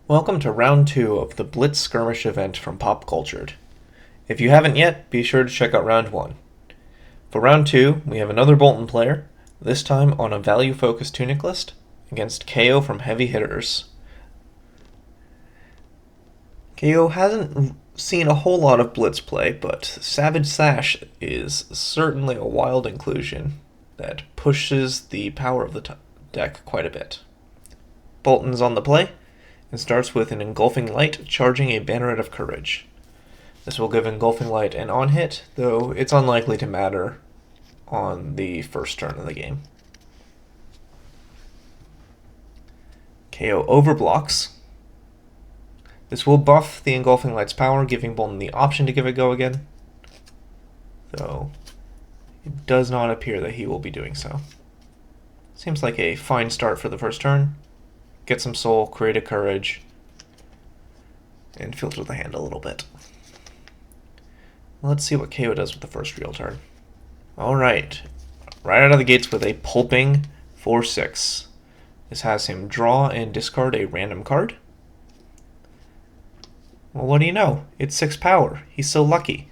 Welcome to round 2 of the Blitz Skirmish event from Pop Cultured. If you haven't yet, be sure to check out round 1. For round 2, we have another Boltyn player, this time on a value-focused tunic list, against Kayo from Heavy Hitters. Kayo hasn't seen a whole lot of Blitz play, but Savage Sash is certainly a wild inclusion that pushes the power of the deck quite a bit. Boltyn's on the play, and starts with an Engulfing Light charging a Banneret of Courage. This will give Engulfing Light an on-hit, though it's unlikely to matter on the first turn of the game. Kayo overblocks. This will buff the Engulfing Light's power, giving Boltyn the option to give it go again, though it does not appear that he will be doing so. Seems like a fine start for the first turn. Get some soul, create a courage, and filter the hand a little bit. Let's see what Kayo does with the first real turn. Alright, right out of the gates with a pulping 4/6. This has him draw and discard a random card. Well, what do you know? It's 6 power. He's so lucky.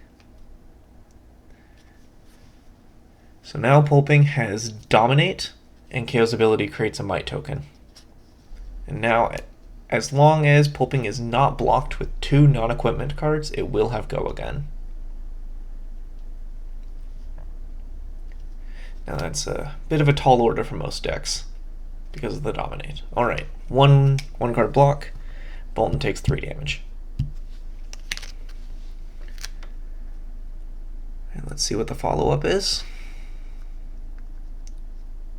So now pulping has Dominate, and Kayo's ability creates a Might token. And now, as long as pulping is not blocked with 2 non-equipment cards, it will have go again. Now that's a bit of a tall order for most decks because of the Dominate. Alright, one card block. Boltyn takes 3 damage. And let's see what the follow-up is.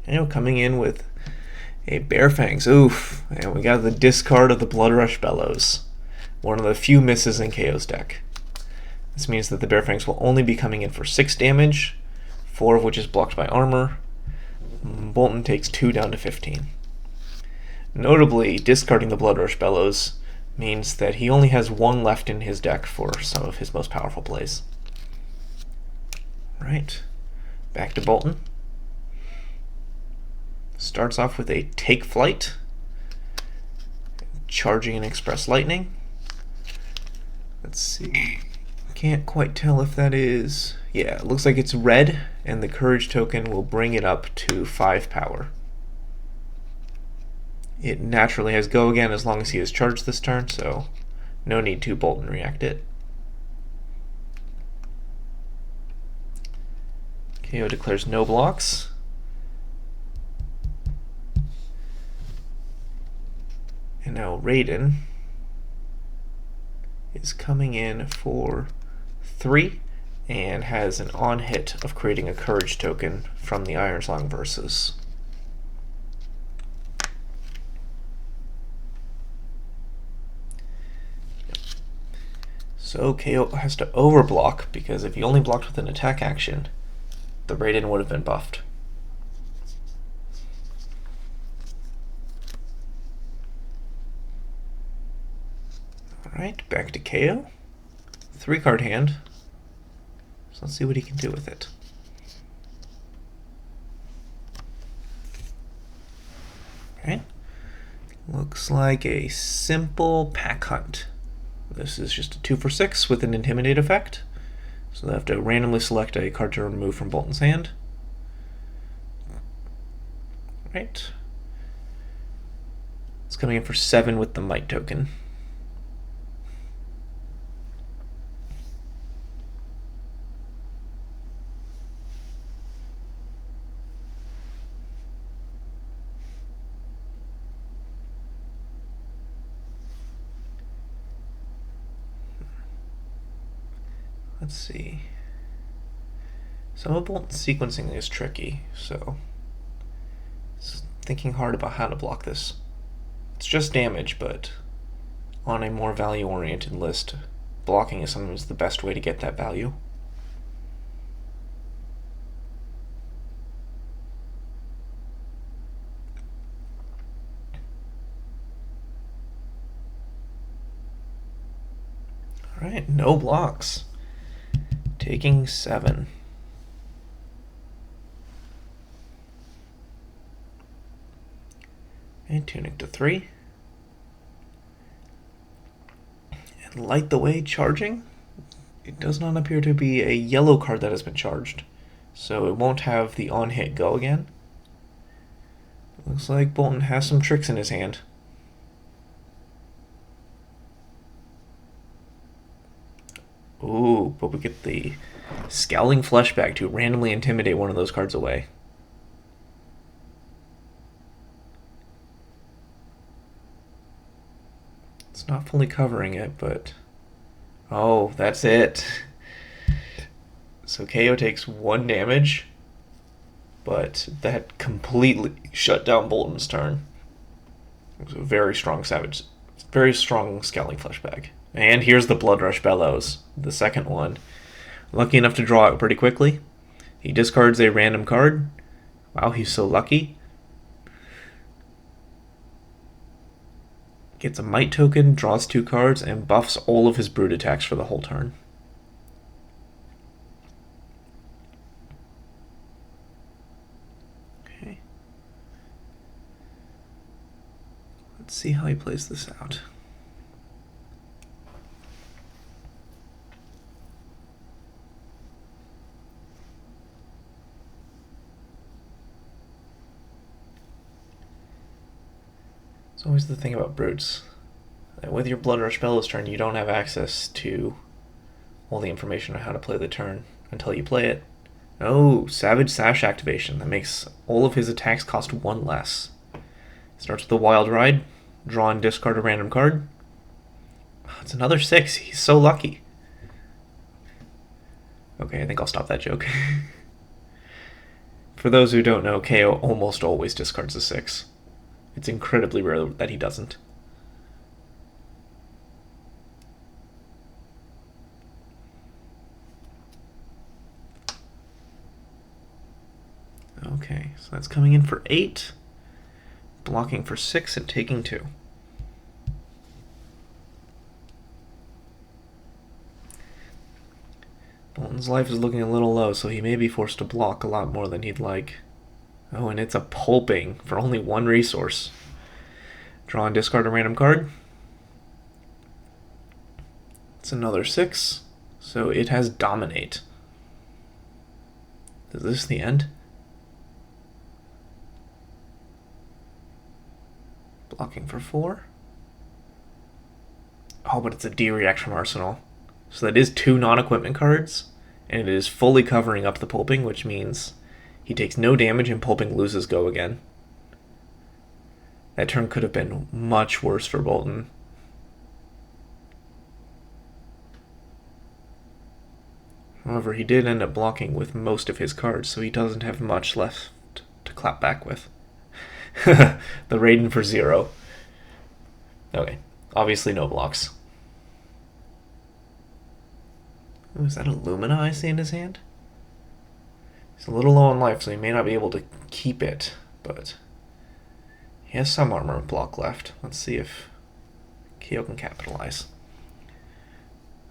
And coming in with a Bare Fangs, oof, and we got the discard of the Blood Rush Bellows, one of the few misses in Kayo's deck. This means that the Bare Fangs will only be coming in for 6 damage, 4 of which is blocked by armor. Boltyn takes 2 down to 15. Notably, discarding the Blood Rush Bellows means that he only has 1 left in his deck for some of his most powerful plays. Right, back to Boltyn. Starts off with a Take Flight, charging an Express Lightning. Let's see, can't quite tell if that is, yeah, it looks like it's red, and the Courage token will bring it up to 5 power. It naturally has go again as long as he is charged this turn, so no need to Boltyn react it. Kayo declares no blocks. And now Raiden is coming in for 3 and has an on-hit of creating a Courage token from the Ironsong Versus. So Kayo has to overblock, because if he only blocked with an attack action, the Raiden would have been buffed. Alright, back to Kayo. 3-card hand. So let's see what he can do with it. Okay. Looks like a simple pack hunt. This is just a 2 for 6 with an Intimidate effect. So they have to randomly select a card to remove from Boltyn's hand. Right. It's coming in for 7 with the Might token. Let's see. Some of Boltyn's sequencing is tricky, so thinking hard about how to block this. It's just damage, but on a more value-oriented list, blocking is sometimes the best way to get that value. Alright, no blocks. Taking 7. And tunic to 3. And Light the Way charging? It does not appear to be a yellow card that has been charged, so it won't have the on-hit go again. Looks like Boltyn has some tricks in his hand. Ooh, but we get the Scowling Fleshbag to randomly intimidate one of those cards away. It's not fully covering it, but... oh, that's it. So Kayo takes 1 damage, but that completely shut down Boltyn's turn. It was a very strong Scowling Fleshbag. And here's the Blood Rush Bellows, the second one. Lucky enough to draw it pretty quickly. He discards a random card. Wow, he's so lucky. Gets a Might token, draws 2 cards, and buffs all of his Brute attacks for the whole turn. Okay. Let's see how he plays this out. It's always the thing about Brutes. With your Blood Rush Bellows turn, you don't have access to all the information on how to play the turn until you play it. Oh, Savage Sash activation. That makes all of his attacks cost 1 less. Starts with a Wild Ride. Draw and discard a random card. It's another 6. He's so lucky. Okay, I think I'll stop that joke. For those who don't know, Kayo almost always discards a 6. It's incredibly rare that he doesn't. Okay, so that's coming in for 8, blocking for 6, and taking 2. Boltyn's life is looking a little low, so he may be forced to block a lot more than he'd like. Oh, and it's a Pulping for only 1 resource. Draw and discard a random card. It's another 6, so it has Dominate. Is this the end? Blocking for 4. Oh, but it's a D-React from Arsenal. So that is 2 non-equipment cards, and it is fully covering up the Pulping, which means he takes no damage and Pulping loses go again. That turn could have been much worse for Boltyn. However, he did end up blocking with most of his cards, so he doesn't have much left to clap back with. The Raiden for 0. Okay, obviously no blocks. Ooh, is that a Lumina I see in his hand? He's a little low on life, so he may not be able to keep it, but he has some armor block left. Let's see if Kayo can capitalize.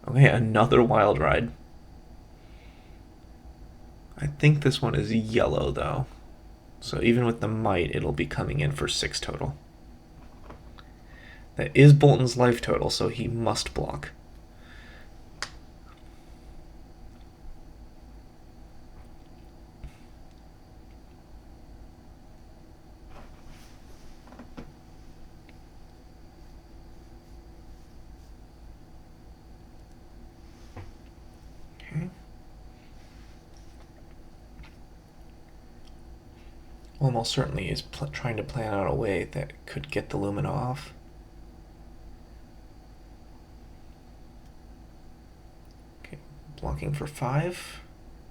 Okay, another Wild Ride. I think this one is yellow, though. So even with the Might, it'll be coming in for 6 total. That is Boltyn's life total, so he must block. Almost certainly is trying to plan out a way that could get the Lumina off. Okay, blocking for 5.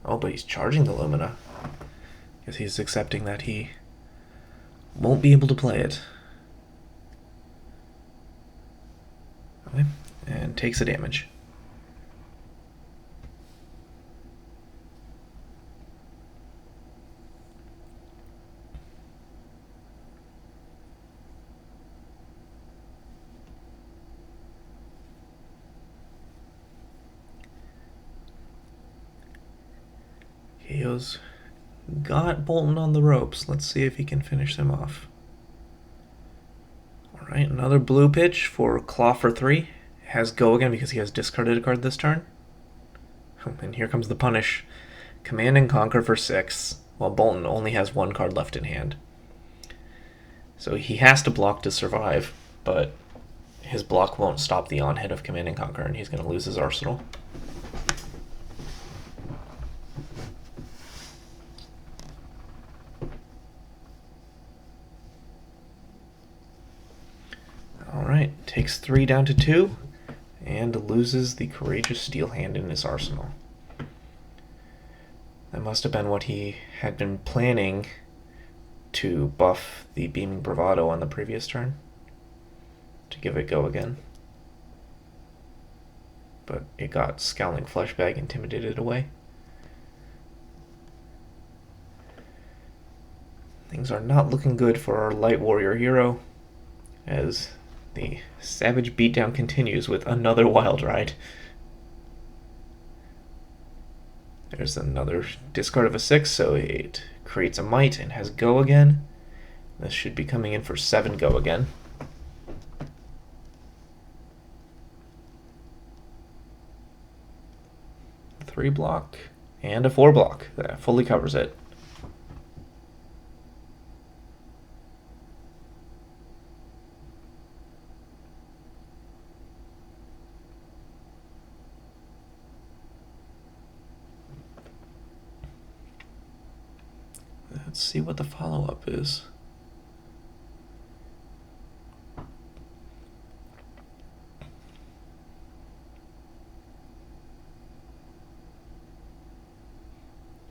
Oh, but he's charging the Lumina. Guess he's accepting that he won't be able to play it. Okay, and takes the damage. Kayo's got Boltyn on the ropes. Let's see if he can finish him off. Alright, another blue pitch for Claw for 3, has go again because he has discarded a card this turn. And here comes the punish. Command and Conquer for 6, while Boltyn only has 1 card left in hand. So he has to block to survive, but his block won't stop the on-hit of Command and Conquer, and he's going to lose his arsenal. Alright, takes 3 down to 2, and loses the Courageous Steel Hand in his arsenal. That must have been what he had been planning to buff the Beaming Bravado on the previous turn, to give it go again. But it got Scowling Fleshbag intimidated away. Things are not looking good for our Light Warrior hero, as the savage beatdown continues with another Wild Ride. There's another discard of a 6, so it creates a Might and has go again. This should be coming in for 7 go again. Three block and a 4 block. That fully covers it. Let's see what the follow-up is.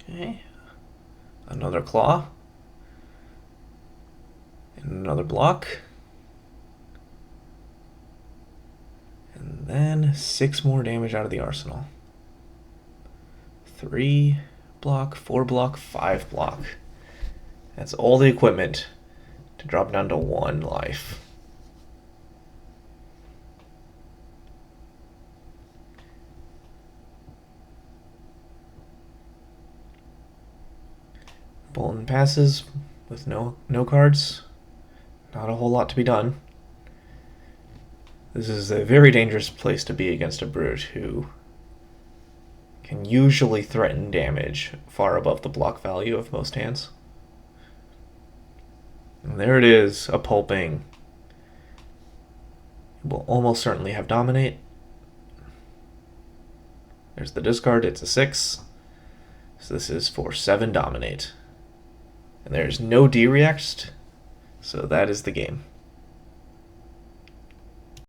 Okay, another claw, and another block, and then 6 more damage out of the arsenal. 3 block, 4 block, 5 block. That's all the equipment to drop down to 1 life. Boltyn passes with no cards. Not a whole lot to be done. This is a very dangerous place to be against a Brute who can usually threaten damage far above the block value of most hands. And there it is, a pulping. It will almost certainly have Dominate. There's the discard, it's a 6. So this is for 7 Dominate. And there's no D-React, so that is the game.